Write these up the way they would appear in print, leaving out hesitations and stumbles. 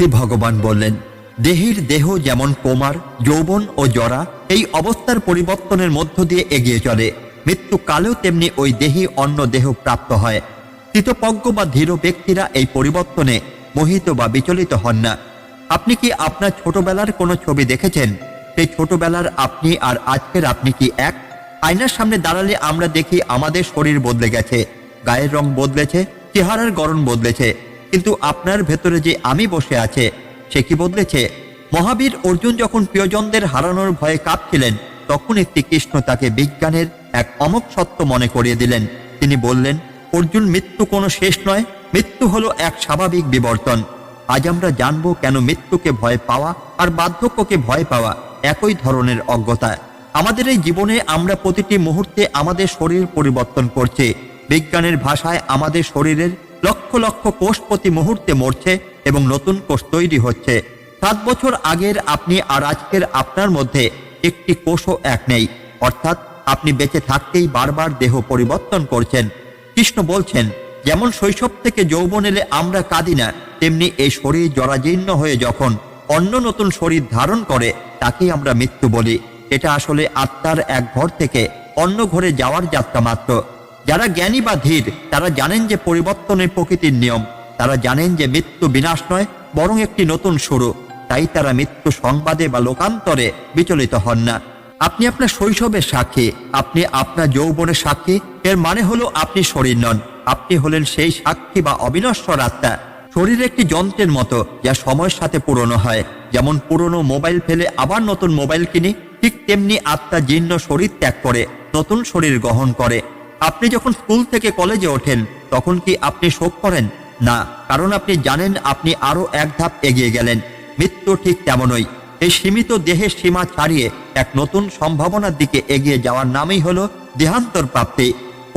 শ্রী ভগবান বললেন, দেহের দেহ যেমন কোমার, যৌবন ও জরা এই অবস্থার পরিবর্তনের মধ্য দিয়ে এগিয়ে চলে, মৃত্যুকালেও তেমনি ওই দেহি অন্য দেহ প্রাপ্ত হয়। স্থিতপ্রজ্ঞ বা ধীর ব্যক্তিরা এই পরিবর্তনে মোহিত বা বিচলিত হন না। আপনি কি আপনার ছোটবেলার কোনো ছবি দেখেছেন? সেই ছোটবেলার আপনি আর আজকের আপনি কি এক? আয়নার সামনে দাঁড়ালে আমরা দেখি আমাদের শরীর বদলে গেছে, গায়ের রং বদলেছে, চেহারার গড়ন বদলেছে, কিন্তু আপনার ভেতরে যে আমি বসে আছে সে কি বদলেছে? মহাবীর অর্জুন যখন প্রিয়জনদের হারানোর ভয়ে কাঁপছিলেন, তখনই শ্রীকৃষ্ণ তাকে বিজ্ঞানের এক অমোঘ সত্য মনে করিয়ে দিলেন। তিনি বললেন, অর্জুন, মৃত্যু কোনো শেষ নয়, মৃত্যু হলো এক স্বাভাবিক বিবর্তন। আজ আমরা জানবো কেন মৃত্যুকে ভয় পাওয়া আর বার্ধক্যকে ভয় পাওয়া একই ধরনের অজ্ঞতা। আমাদের এই জীবনে আমরা প্রতিটি মুহূর্তে আমাদের শরীর পরিবর্তন করছি। বিজ্ঞানের ভাষায় আমাদের শরীরের লক্ষ লক্ষ কোষ প্রতি মুহূর্তে মরছে এবং নতুন কোষ তৈরি হচ্ছে। 7 বছর আগের আপনি আর আজকের আপনার মধ্যে একটি কোষও এক নেই, অর্থাৎ আপনি বেঁচে থাকতেই বারবার দেহ পরিবর্তন করছেন। কৃষ্ণ বলছেন, যেমন শৈশব থেকে যৌবন এলে আমরা কাঁদি না, তেমনি এই শরীর জরাজীর্ণ হয়ে যখন অন্য নতুন শরীর ধারণ করে তাকেই আমরা মৃত্যু বলি। এটা আসলে আত্মার এক ঘর থেকে অন্য ঘরে যাওয়ার যাত্রা মাত্র। যারা জ্ঞানী বা ধীর তারা জানেন যে পরিবর্তনের প্রকৃতির নিয়ম। তারা জানেন যে মৃত্যু বিনাশ নয়, বরং একটি নতুন শুরু। তাই তারা মৃত্যু সংবাদে বা লোকান্তরে বিচলিত হন না। আপনি আপনার শৈশবের সাক্ষী, আপনি আপনার যৌবনের সাক্ষী। এর মানে হলো আপনি শরীর নন, আপনি হলেন সেই সাক্ষী বা অবিনশ্বর আত্মা। শরীর একটি যন্ত্রের মতো যা সময়ের সাথে পুরনো হয়। যেমন পুরনো মোবাইল ফেলে আবার নতুন মোবাইল কিনি, ঠিক তেমনি আত্মা জীর্ণ শরীর ত্যাগ করে নতুন শরীর গ্রহণ করে। আপনি যখন স্কুল থেকে কলেজে ওঠেন তখন কি আপনি শোক করেন? না, কারণ আপনি জানেন আপনি আরো এক ধাপ এগিয়ে গেলেন। মৃত্যু ঠিক তেমনই, এই সীমিত দেহের সীমা ছাড়িয়ে এক নতুন সম্ভাবনার দিকে এগিয়ে যাওয়ার নামই হলো দেহান্তর প্রাপ্তি।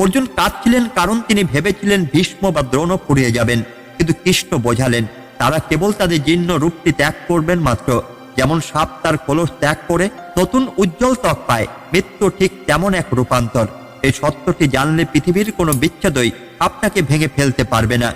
অর্জুন কাঁদছিলেন কারণ তিনি ভেবেছিলেন ভীষ্ম বা দ্রোণ ফুরিয়ে যাবেন, কিন্তু কৃষ্ণ বোঝালেন তারা কেবল তাদের জীর্ণ রূপটি ত্যাগ করবেন মাত্র। যেমন সাপ তার খোলস ত্যাগ করে নতুন উজ্জ্বল ত্বক পায়, মৃত্যু ঠিক তেমন এক রূপান্তর। এই সত্যটি জানলে পৃথিবীর কোনো বিচ্ছেদই আপনাকে ভেঙে ফেলতে পারবে না।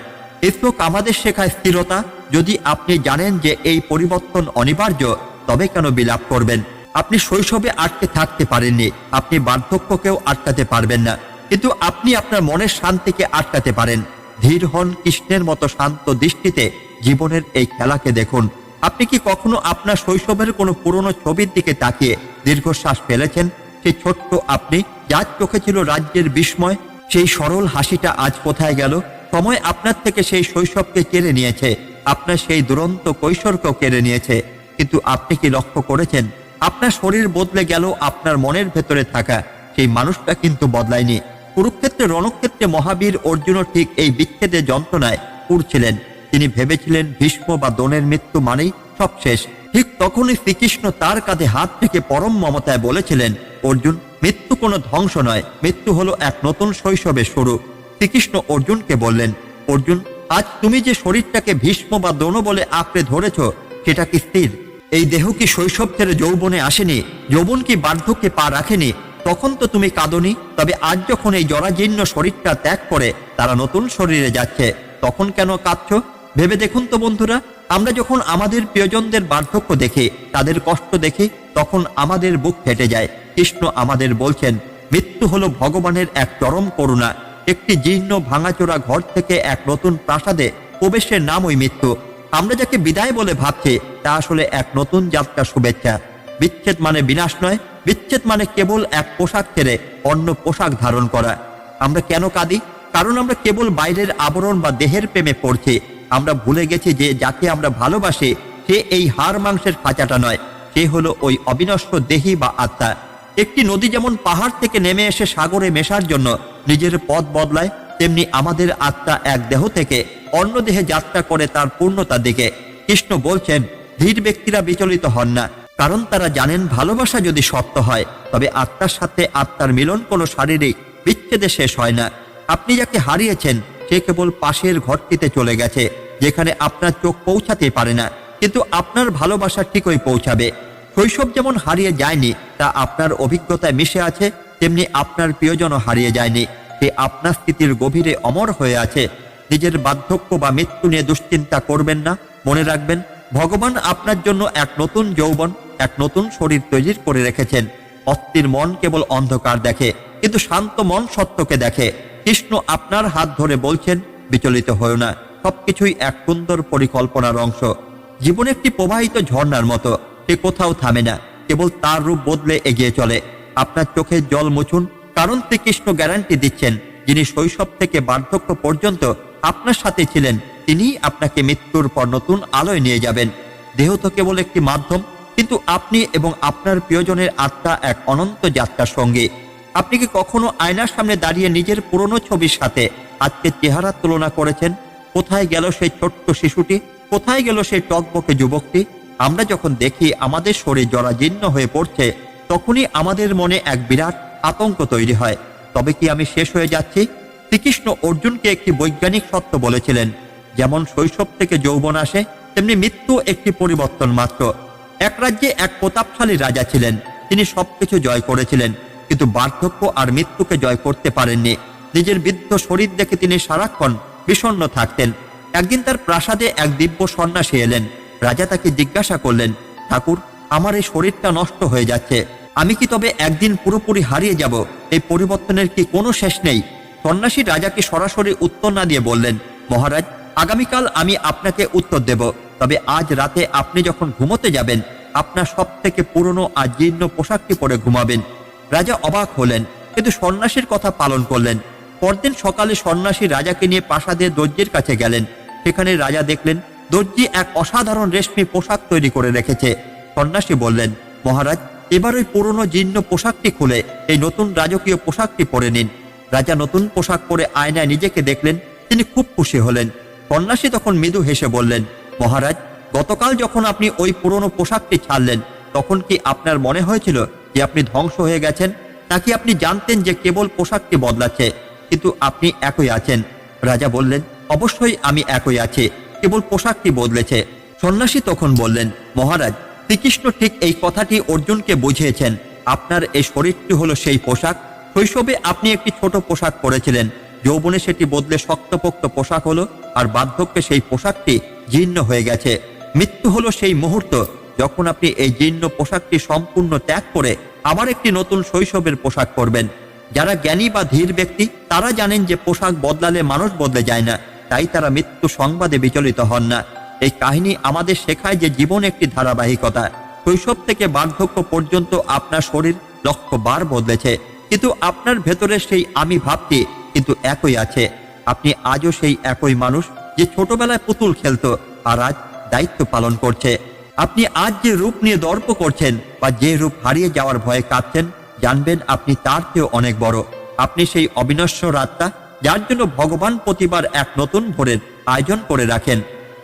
এই শ্লোক আমাদের শেখায় স্থিরতা। যদি আপনি জানেন যে এই পরিবর্তন অনিবার্য, তবে কেন বিলাপ করবেন? আপনি শৈশবে আটকে থাকতে পারেননি, আপনি বার্ধক্যকেও আটকাতে পারবেন না, কিন্তু আপনি আপনার মনের শান্তিকে আটকাতে পারেন। ধীর হন, কৃষ্ণের মতো শান্ত দৃষ্টিতে জীবনের এই খেলাকে দেখুন। আপনি কি কখনো আপনার শৈশবের কোনো পুরনো ছবির দিকে তাকিয়ে দীর্ঘশ্বাস ফেলেছেন? সেই ছোট্ট আপনি, যার চোখে ছিল রাজ্যের বিস্ময়, সেই সরল হাসিটা আজ কোথায় গেল? সময় আপনার থেকে সেই শৈশবকে কেড়ে নিয়েছে, আপনার সেই দুরন্ত কৈশোরকেও কেড়ে নিয়েছে। কিন্তু আপনি কি লক্ষ্য করেছেন, আপনার শরীর বদলে গেল, আপনার মনের ভেতরে থাকা সেই মানুষটা কিন্তু বদলায়নি। কুরুক্ষেত্রে রণক্ষেত্রে মহাবীর অর্জুনও ঠিক এই বিচ্ছেদের যন্ত্রণায় পুড়ছিলেন। তিনি ভেবেছিলেন ভীষ্ম বা দ্রোণের মৃত্যু মানেই সব শেষ। ঠিক তখনই শ্রীকৃষ্ণ তার কাঁধে হাত থেকে পরম মমতায় বলেছিলেন, অর্জুন, মৃত্যু কোনো ধ্বংস নয়, মৃত্যু হলো এক নতুন শৈশবের শুরু। শ্রীকৃষ্ণ অর্জুনকে বললেন, অর্জুন, আজ তুমি যে শরীরটাকে ভীষ্ম বা দ্রোণ বলে আঁকড়ে ধরেছ, সেটা কি স্থির? এই দেহ কি শৈশব ছেড়ে যৌবনে আসেনি? যৌবন কি বার্ধক্যে পা রাখেনি? তখন তো তুমি কাঁদনি। তবে আজ যখন এই জরাজীর্ণ শরীরটা ত্যাগ করে তারা নতুন শরীরে যাচ্ছে, তখন কেন কাঁদছ? ভেবে দেখুন তো বন্ধুরা, আমরা যখন আমাদের প্রিয়জনদের বার্ধক্য দেখি, তাদের কষ্ট দেখি, তখন আমাদের বুক ফেটে যায়। কৃষ্ণ আমাদের বলছেন, মৃত্যু হলো ভগবানের এক চরম করুণা। একটি জীর্ণ ভাঙাচোরা ঘর থেকে এক নতুন প্রাসাদে প্রবেশের নামই মৃত্যু। আমরা যাকে বিদায় বলে ভাবছি, তা আসলে এক নতুন যাত্রা শুভেচ্ছা। বিচ্ছেদ মানে বিনাশ নয়, বিচ্ছেদ মানে কেবল এক পোশাক ছেড়ে অন্য পোশাক ধারণ করা। আমরা কেন কাঁদি? কারণ আমরা কেবল বাইরের আবরণ বা দেহের প্রেমে পড়ছি। আমরা ভুলে গেছি যে যাকে আমরা ভালোবাসি সে এই হাড় মাংসের খাঁচাটা নয়, সে হলো ওই অবিনশ্বর দেহি বা আত্মা। একটি নদী যেমন পাহাড় থেকে নেমে এসে সাগরে মেশার জন্য নিজের পথ বদলায়, তেমনি আমাদের আত্মা এক দেহ থেকে অন্য দেহে যাত্রা করে তার পূর্ণতার দিকে। কৃষ্ণ বলছেন, ধীর ব্যক্তিরা বিচলিত হন না, কারণ তারা জানেন ভালোবাসা যদি সত্য হয়, তবে আত্মার সাথে আত্মার মিলন কোনো শারীরিক বিচ্ছেদে শেষ হয় না। আপনি যাকে হারিয়েছেন সে কেবল পাশের ঘরটিতে চলে গেছে, যেখানে আপনার চোখ পৌঁছাতে পারে না, কিন্তু আপনার ভালোবাসা ঠিকই পৌঁছাবে। শৈশব যেমন হারিয়ে যায়নি, তা আপনার অভিজ্ঞতায় মিশে আছে, তেমনি আপনার প্রিয়জনও হারিয়ে যায়নি, সে আপনার স্মৃতির গভীরে অমর হয়ে আছে। নিজের বার্ধক্য বা মৃত্যু নিয়ে দুশ্চিন্তা করবেন না। মনে রাখবেন, ভগবান আপনার জন্য এক নতুন যৌবন, এক নতুন শরীর তৈরি করে রেখেছেন। অস্থির মন কেবল অন্ধকার দেখে, কিন্তু শান্ত মন সত্যকে দেখে। কৃষ্ণ আপনার হাত ধরে বলছেন, বিচলিত হও না, সবকিছুই এক সুন্দর পরিকল্পনার অংশ। জীবন একটি প্রবাহিত ঝর্ণার মতো, সে কোথাও থামে না, কেবল তার রূপ বদলে এগিয়ে চলে। আপনার চোখের জল মুছুন, কারণ শ্রীকৃষ্ণ গ্যারান্টি দিচ্ছেন, যিনি শৈশব থেকে বার্ধক্য পর্যন্ত আপনার সাথে ছিলেন, তিনি আপনাকে মৃত্যুর পর নতুন আলোয় নিয়ে যাবেন। দেহ তো কেবল একটি মাধ্যম, কিন্তু আপনি এবং আপনার প্রিয়জনের আত্মা এক অনন্ত যাত্রার সঙ্গী। আপনি কি কখনো আয়নার সামনে দাঁড়িয়ে নিজের পুরনো ছবির সাথে আজকের চেহারার তুলনা করেছেন? কোথায় গেল সেই ছোট্ট শিশুটি? কোথায় গেল সেই টকবকে যুবকটি? আমরা যখন দেখি আমাদের শরীর জরাজীর্ণ হয়ে পড়ছে, তখনই আমাদের মনে এক বিরাট আতঙ্ক তৈরি হয়। তবে কি আমি শেষ হয়ে যাচ্ছি? শ্রীকৃষ্ণ অর্জুনকে একটি বৈজ্ঞানিক সত্য বলেছিলেন, যেমন শৈশব থেকে যৌবন আসে, তেমনি মৃত্যু একটি পরিবর্তন মাত্র। এক রাজ্যে এক প্রতাপশালী রাজা ছিলেন। তিনি সবকিছু জয় করেছিলেন, কিন্তু বার্ধক্য আর মৃত্যুকে জয় করতে পারেননি। নিজের বৃদ্ধ শরীর দেখে তিনি সারাক্ষণ বিষণ্ণ থাকতেন। একদিন তার প্রাসাদে এক দিব্য সন্ন্যাসী এলেন। রাজা তাকে জিজ্ঞাসা করলেন, ঠাকুর, আমার এই শরীরটা নষ্ট হয়ে যাচ্ছে, আমি কি তবে একদিন পুরোপুরি হারিয়ে যাব? এই পরিবর্তনের কি কোনো শেষ নেই? সন্ন্যাসী রাজাকে সরাসরি উত্তর না দিয়ে বললেন, মহারাজ, আগামীকাল আমি আপনাকে উত্তর দেব, তবে আজ রাতে আপনি যখন ঘুমোতে যাবেন, আপনার সব থেকে পুরনো আর জীর্ণ পোশাকটি পরে ঘুমাবেন। রাজা অবাক হলেন, কিন্তু সন্ন্যাসীর কথা পালন করলেন। পরদিন সকালে সন্ন্যাসী রাজাকে নিয়ে প্রাসাদের দর্জির কাছে গেলেন। সেখানে রাজা দেখলেন দর্জি এক অসাধারণ রেশমি পোশাক তৈরি করে রেখেছে। সন্ন্যাসী বললেন, মহারাজ, এবার ওই পুরনো জীর্ণ পোশাকটি খুলে এই নতুন রাজকীয় পোশাকটি পরে নিন। রাজা নতুন পোশাক পরে আয়নায় নিজেকে দেখলেন। তিনি খুব খুশি হলেন। সন্ন্যাসী তখন মৃদু হেসে বললেন, মহারাজ, গতকাল যখন আপনি ওই পুরনো পোশাকটি ছাড়লেন, তখন কি আপনার মনে হয়েছিল যে আপনি ধ্বংস হয়ে গেছেন? নাকি আপনি জানতেন যে কেবল পোশাকটি বদলাচ্ছে, কিন্তু আপনি একই আছেন? রাজা বললেন, অবশ্যই আমি একই আছি, কেবল পোশাকটি বদলেছে। সন্ন্যাসী তখন বললেন, মহারাজ, শ্রীকৃষ্ণ ঠিক এই কথাটি অর্জুনকে বুঝিয়েছেন। আপনার এই শরীরটি হলো সেই পোশাক। শৈশবে আপনি একটি ছোট পোশাক পরেছিলেন, যৌবনে সেটি বদলে শক্তপোক্ত পোশাক হলো, আর বার্ধক্যে সেই পোশাকটি জীর্ণ হয়ে গেছে। মৃত্যু হলো সেই মুহূর্ত যখন আপনি এই জীর্ণ পোশাকটি সম্পূর্ণ ত্যাগ করে আবার একটি নতুন শৈশবের পোশাক পরবেন। যারা জ্ঞানী বা ধীর ব্যক্তি, তারা জানেন যে পোশাক বদলালে মানুষ বদলে যায় না, তাই তারা মৃত্যু সংবাদে বিচলিত হন না। এই কাহিনী আমাদের শেখায় যে জীবন একটি ধারাবাহিকতা। শৈশব থেকে বার্ধক্য পর্যন্ত আপনার শরীর লক্ষবার বদলেছে, কিন্তু আপনার ভেতরে সেই আমি ভাবটি কিন্তু একই আছে। আপনি আজও সেই একই মানুষ যে ছোটবেলায় পুতুল খেলতো আর আজ দায়িত্ব পালন করছে। আপনি আজ যে রূপ নিয়ে দর্প করছেন বা যে রূপ হারিয়ে যাওয়ার ভয়ে কাঁদছেন, জানবেন আপনি তার চেয়েও অনেক বড়। আপনি সেই অবিনশ্বর আত্মা, যার জন্য ভগবান প্রতিবার এক নতুন ভোরের আয়োজন করে রাখেন।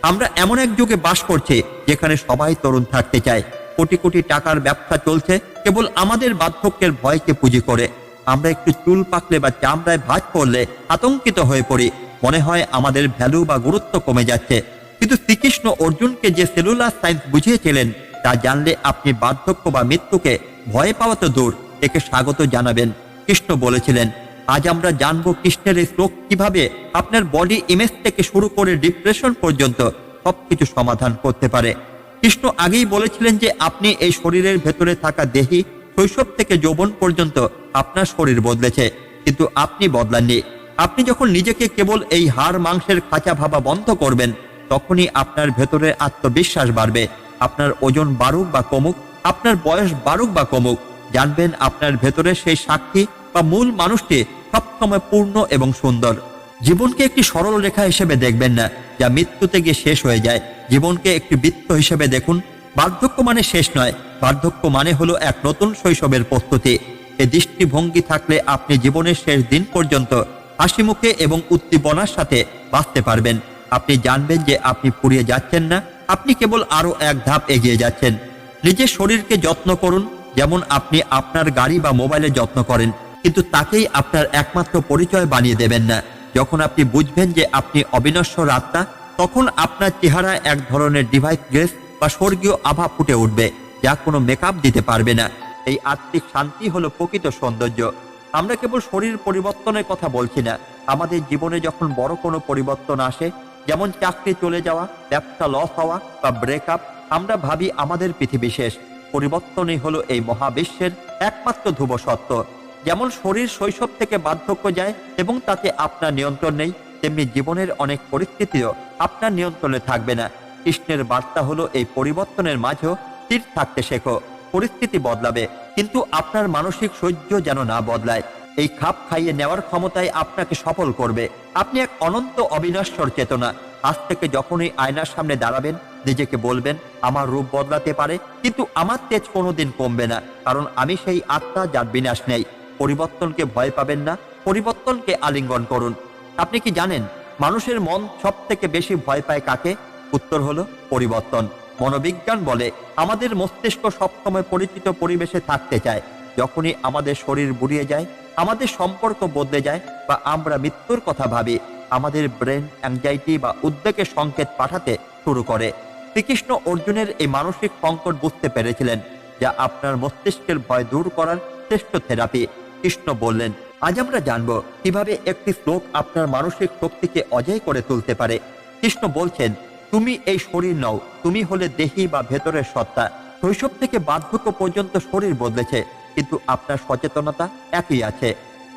আমরা এমন এক যুগে বাস করছি যেখানে সবাই তরুণ থাকতে চায়। কোটি কোটি টাকার ব্যবসা চলছে কেবল আমাদের বার্ধক্যের ভয়কে পুঁজি করে। আমরা একটু চুল পাকলে বা চামড়ায় ভাঁজ পড়লে আতঙ্কিত হয়ে পড়ি, মনে হয় আমাদের ভ্যালু বা গুরুত্ব কমে যাচ্ছে। কিন্তু শ্রীকৃষ্ণ অর্জুনকে যে সেলুলার সায়েন্স বুঝিয়েছিলেন, তা জানলে আপনি বার্ধক্য বা মৃত্যুকে ভয় পাওয়া তো দূর, একে স্বাগত জানাবেন। কৃষ্ণ বলেছিলেন, আজ আমরা জানবো কৃষ্ণের এই শ্লোক কিভাবে আপনার বডি ইমেজ থেকে শুরু করে ডিপ্রেশন পর্যন্ত সবকিছু সমাধান করতে পারে। কৃষ্ণ আগেই বলেছিলেন যে আপনি এই শরীরের ভেতরে থাকা দেহি, শৈশব থেকে যৌবন পর্যন্ত আপনার শরীর বদলেছে, কিন্তু আপনি বদলাননি। আপনি যখন নিজেকে কেবল এই হাড় মাংসের খাঁচা ভাবা বন্ধ করবেন, তখনই আপনার ভেতরে আত্মবিশ্বাস বাড়বে। আপনার ওজন বাড়ুক বা কমুক, আপনার বয়স বাড়ুক বা কমুক, জানবেন আপনার ভেতরে সেই সাক্ষী বা মূল মানুষটি সবসময় পূর্ণ এবং সুন্দর। জীবনকে একটি সরল রেখা হিসেবে দেখবেন না, যা মৃত্যুতে গিয়ে শেষ হয়ে যায়। জীবনকে একটি বৃত্ত হিসেবে দেখুন। বার্ধক্য মানে শেষ নয়, বার্ধক্য মানে হলো এক নতুন শৈশবের প্রস্তুতি। এই দৃষ্টিভঙ্গি থাকলে আপনি জীবনের শেষ দিন পর্যন্ত হাসি মুখে এবং উদ্দীপনার সাথে বাঁচতে পারবেন। আপনি জানবেন যে আপনি ফুরিয়ে যাচ্ছেন না, আপনি কেবল আরো এক ধাপ এগিয়ে যাচ্ছেন। নিজের শরীরকে যত্ন করুন যেমন আপনি আপনার গাড়ি বা মোবাইলের যত্ন করেন, কিন্তু তাকেই আপনার একমাত্র পরিচয় বানিয়ে দেবেন না। যখন আপনি বুঝবেন যে আপনি অবিনশ্বর আত্মা, তখন আপনার চেহারায় এক ধরনের ডিভাইস গ্রেস বা স্বর্গীয় আভা ফুটে উঠবে, যা কোনো মেকআপ দিতে পারবে না। এই আত্মিক শান্তি হলো প্রকৃত সৌন্দর্য। আমরা কেবল শরীর পরিবর্তনের কথা বলছি না, আমাদের জীবনে যখন বড় কোনো পরিবর্তন আসে, যেমন চাকরি চলে যাওয়া, ব্যবসা লস হওয়া বা ব্রেকআপ। আমরা ভাবি আমাদের পৃথিবী শেষ। পরিবর্তনই হলো এই মহাবিশ্বের একমাত্র ধ্রুব সত্য। যেমন শরীর শৈশব থেকে বার্ধক্য যায় এবং তাতে আপনার নিয়ন্ত্রণ নেই, তেমনি জীবনের অনেক পরিস্থিতিও আপনার নিয়ন্ত্রণে থাকবে না। কৃষ্ণের বার্তা হলো এই পরিবর্তনের মাঝেও স্থির থাকতে শেখো। পরিস্থিতি বদলাবে, কিন্তু আপনার মানসিক সহ্য যেন না বদলায়। এই খাপ খাইয়ে নেওয়ার ক্ষমতায় আপনাকে সফল করবে। আপনি এক অনন্ত অবিনশ্বর চেতনা। আজ থেকে যখনই আয়নার সামনে দাঁড়াবেন, নিজেকে বলবেন, আমার রূপ বদলাতে পারে, কিন্তু আমার তেজ কোনোদিন কমবে না, কারণ আমি সেই আত্মা যার বিনাশ নেই। পরিবর্তনকে ভয় পাবেন না, পরিবর্তনকে আলিঙ্গন করুন। আপনি কি জানেন মানুষের মন সব থেকে বেশি ভয় পায় কাকে? উত্তর হলো পরিবর্তন। মনোবিজ্ঞান বলে আমাদের মস্তিষ্ক সবসময় পরিচিত পরিবেশে থাকতে চায়। যখনই আমাদের শরীর বুড়িয়ে যায়, আমাদের সম্পর্ক বদলে যায় বা আমরা মৃত্যুর কথা ভাবি, আমাদের ব্রেন অ্যাংজাইটি বা উদ্বেগের সংকেত পাঠাতে শুরু করে। শ্রীকৃষ্ণ অর্জুনের এই মানসিক সংকট বুঝতে পেরেছিলেন, যা আপনার মস্তিষ্কের ভয় দূর করার শ্রেষ্ঠ থেরাপি। কৃষ্ণ বললেন, আজ আমরা জানব কিভাবে একটি শ্লোক আপনার মানসিক শক্তিকে অজয় করে তুলতে পারে। কৃষ্ণ বলছেন, তুমি এই শরীর নও, তুমি হলে দেহি বা ভেতরের সত্তা। শৈশব থেকে বার্ধক্য পর্যন্ত শরীর বদলেছে, কিন্তু আপনার সচেতনতা একই আছে।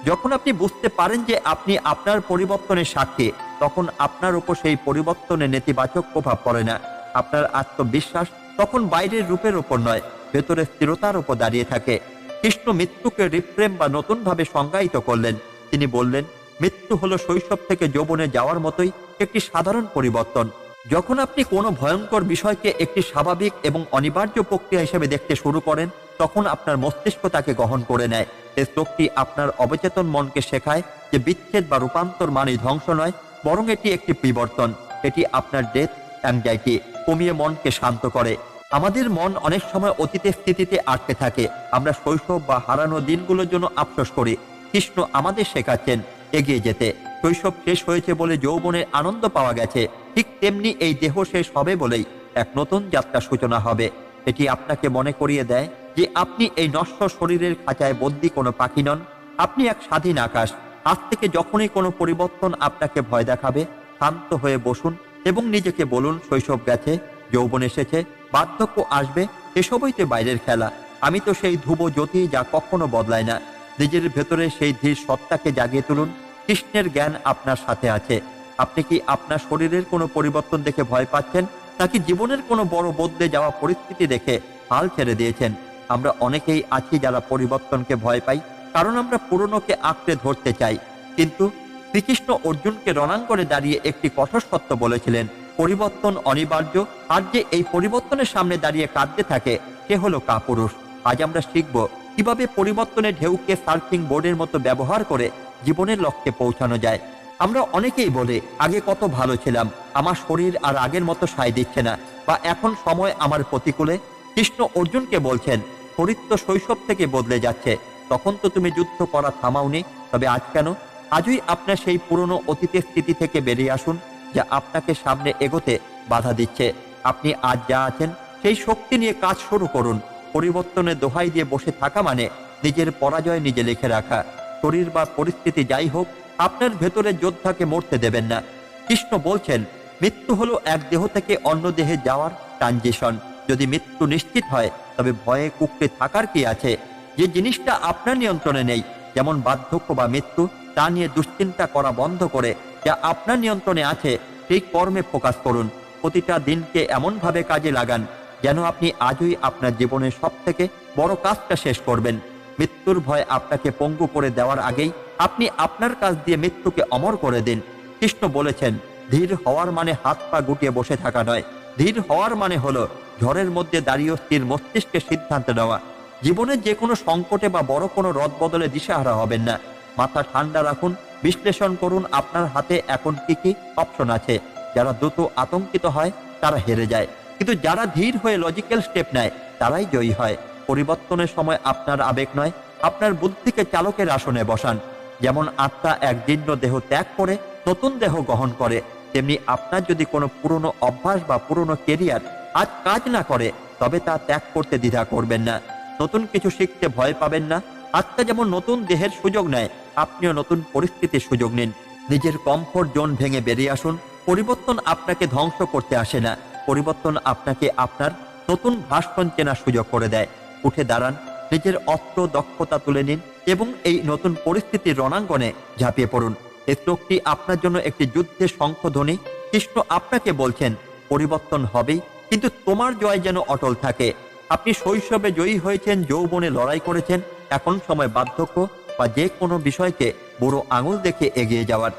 যখন আপনি বুঝতে পারেন যে আপনি আপনার পরিবর্তনের সাক্ষী, তখন আপনার উপর সেই পরিবর্তনের নেতিবাচক প্রভাব পড়ে না। আপনার আত্মবিশ্বাস তখন বাইরের রূপের উপর নয়, ভেতরের স্থিরতার উপর দাঁড়িয়ে থাকে। কৃষ্ণ মৃত্যুকে রিফ্রেম বা নতুনভাবে সংজ্ঞায়িত করলেন। তিনি বললেন, মৃত্যু হলো শৈশব থেকে যৌবনে যাওয়ার মতোই একটি সাধারণ পরিবর্তন। যখন আপনি কোনো ভয়ঙ্কর বিষয়কে একটি স্বাভাবিক এবং অনিবার্য প্রক্রিয়া হিসেবে দেখতে শুরু করেন, তখন আপনার মস্তিষ্ক তাকে গ্রহণ করে নেয়। এই শ্লোকটি আপনার অবচেতন মনকে শেখায় যে বিচ্ছেদ বা রূপান্তর মানে ধ্বংস নয়, বরং এটি একটি পরিবর্তন। এটি আপনার ডেথ অ্যাংজাইটি কমিয়ে মনকে শান্ত করে। আমাদের মন অনেক সময় অতীতের স্থিতিতে আটকে থাকে। আমরা শৈশব বা হারানো দিনগুলোর জন্য আফসোস করি। কৃষ্ণ আমাদের শেখাচ্ছেন এগিয়ে যেতে। শৈশব শেষ হয়েছে বলে যৌবনের আনন্দ পাওয়া গেছে, ঠিক তেমনি এই দেহ শেষ হবে বলেই এক নতুন যাত্রার সূচনা হবে। এটি আপনাকে মনে করিয়ে দেয় যে আপনি এই নশ্বর শরীরের খাঁচায় বন্দী কোনো পাখি নন, আপনি এক স্বাধীন আকাশ। আজ থেকে যখনই কোনো পরিবর্তন আপনাকে ভয় দেখাবে, শান্ত হয়ে বসুন এবং নিজেকে বলুন, শৈশব গেছে, যৌবন এসেছে, বার্ধক্য আসবে, এসবই তো বাইরের খেলা। আমি তো সেই ধ্রুব জ্যোতি যা কখনো বদলায় না। নিজের ভেতরে সেই ধীর সত্তাকে জাগিয়ে তুলুন। কৃষ্ণের জ্ঞান আপনার সাথে আছে। আপনি কি আপনার শরীরের কোনো পরিবর্তন দেখে ভয় পাচ্ছেন, নাকি জীবনের কোনো বড় বদলে যাওয়া পরিস্থিতি দেখে হাল ছেড়ে দিয়েছেন? আমরা অনেকেই আছি যারা পরিবর্তনকে ভয় পাই, কারণ আমরা পুরনোকে আঁকড়ে ধরতে চাই। কিন্তু শ্রীকৃষ্ণ অর্জুনকে রণাঙ্গনে দাঁড়িয়ে একটি কঠোর সত্য বলেছিলেন, পরিবর্তন অনিবার্য, আর যে এই পরিবর্তনের সামনে দাঁড়িয়ে কাঁদতে থাকে সে হলো কাপুরুষ। আজ আমরা শিখব কিভাবে পরিবর্তনের ঢেউকে সার্ফিং বোর্ডের মতো ব্যবহার করে জীবনের লক্ষ্যে পৌঁছানো যায়। আমরা অনেকেই বলে, আগে কত ভালো ছিলাম, আমার শরীর আর আগের মতো সায় দিচ্ছে না, বা এখন সময় আমার প্রতিকূলে। কৃষ্ণ অর্জুনকে বলছেন, শরীর তো শৈশব থেকে বদলে যাচ্ছে, তখন তো তুমি যুদ্ধ করা থামাওনি, তবে আজ কেন? আজই আপনার সেই পুরনো অতীতের স্থিতি থেকে বেরিয়ে আসুন, যা আপনাকে সামনে এগোতে বাধা দিচ্ছে। আপনি আজ যা আছেন সেই শক্তি নিয়ে কাজ শুরু করুন। পরিবর্তনের দোহাই দিয়ে বসে থাকা মানে নিজের পরাজয় নিজে লিখে রাখা। শরীর বা পরিস্থিতি যাই হোক, আপনার ভেতরের যোদ্ধাকে মরতে দেবেন না। কৃষ্ণ বলছেন, মৃত্যু হলো এক দেহ থেকে অন্য দেহে যাওয়ার ট্রানজিশন। যদি মৃত্যু নিশ্চিত হয়, তবে ভয়ে কুঁকড়ে থাকার কি আছে? যে জিনিসটা আপনার নিয়ন্ত্রণে নেই, যেমন বার্ধক্য বা মৃত্যু, তা নিয়ে দুশ্চিন্তা করা বন্ধ করে যা আপনার নিয়ন্ত্রণে আছে সেই কর্মে ফোকাস করুন। প্রতিটা দিনকে এমনভাবে কাজে লাগান যেন আপনি আজই আপনার জীবনের সব থেকে বড় কাজটা শেষ করবেন। মৃত্যুর ভয় আপনাকে পঙ্গু করে দেওয়ার আগেই আপনি আপনার কাজ দিয়ে মৃত্যুকে অমর করে দিন। কৃষ্ণ বলেছেন, ধীর হওয়ার মানে হাত পা গুটিয়ে বসে থাকা নয়। ধীর হওয়ার মানে হলো ঝড়ের মধ্যে দাঁড়িয়ে স্থির মস্তিষ্কে সিদ্ধান্ত নেওয়া। জীবনের যে কোনো সংকটে বা বড় কোনো রদ বদলে দিশেহারা হবেন না। মাথা ঠান্ডা রাখুন, বিশ্লেষণ করুন আপনার হাতে এখন কি কি অপশন আছে। যারা দ্রুত আতঙ্কিত হয় তারা হেরে যায়, কিন্তু যারা ধীর হয়ে লজিক্যাল স্টেপ নেয় তারাই জয়ী হয়। পরিবর্তনের সময় আপনার আবেগ নয়, আপনার বুদ্ধিকে চালকের আসনে বসান। যেমন আত্মা এক জীর্ণ দেহ ত্যাগ করে নতুন দেহ গ্রহণ করে, তেমনি আপনার যদি কোনো পুরনো অভ্যাস বা পুরনো কেরিয়ার আজ কাজ না করে, তবে তা ত্যাগ করতে দ্বিধা করবেন না। নতুন কিছু শিখতে ভয় পাবেন না। আত্মা যেমন নতুন দেহের সুযোগ নেয়, আপনিও নতুন পরিস্থিতির সুযোগ নিন। নিজের কমফোর্ট জোন ভেঙে বেরিয়ে আসুন। পরিবর্তন আপনাকে ধ্বংস করতে আসে না, পরিবর্তন আপনাকে আপনার নতুন ভাষণ চেনার সুযোগ করে দেয়। উঠে দাঁড়ান, নিজের অস্ত্র দক্ষতা তুলে নিন এবং এই নতুন পরিস্থিতির রণাঙ্গনে ঝাঁপিয়ে পড়ুন। এই শ্লোকটি আপনার জন্য একটি যুদ্ধের শঙ্খধ্বনি। কৃষ্ণ আপনাকে বলছেন, পরিবর্তন হবেই, কিন্তু তোমার জয় যেন অটল থাকে। আপনি শৈশবে জয়ী হয়েছেন, যৌবনে লড়াই করেছেন, এখন সময় বার্ধক্য বা যে কোনো বিষয়কে বুড়ো আঙুল দেখে এগিয়ে যাওয়ার।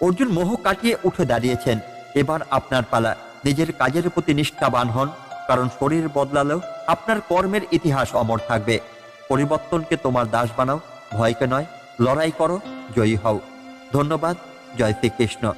অর্জুন মোহ কাটিয়ে উঠে দাঁড়িয়েছেন। এবার আপনার পালা। নিজের কাজের প্রতি নিষ্ঠাবান হন, কারণ শরীর বদলালেও আপনার কর্মের ইতিহাস অমর থাকবে। পরিবর্তনকে তোমার দাস বানাও, ভয়কে নয়। লড়াই করো, জয়ী হও। ধন্যবাদ। জয় শ্রীকৃষ্ণ।